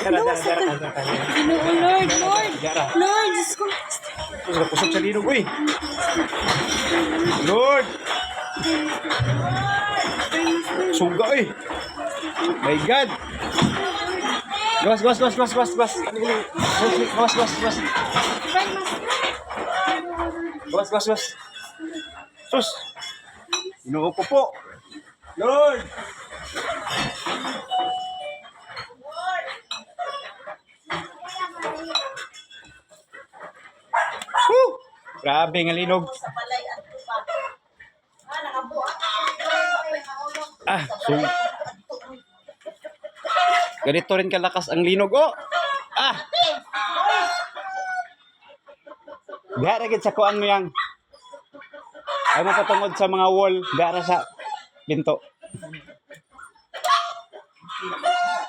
Lord, Lord, Diyos ko. Pusok sa linog, uy. Lord. Suga, uy. My God. Gawas. Gawas. Sus. Inuho ko po. Lord. Woo! Grabe nga linog. So ganito rin kalakas ang linog, oh. Gara gid sa kuan mo yang. Ay mo patungod sa mga wall, gara sa pinto.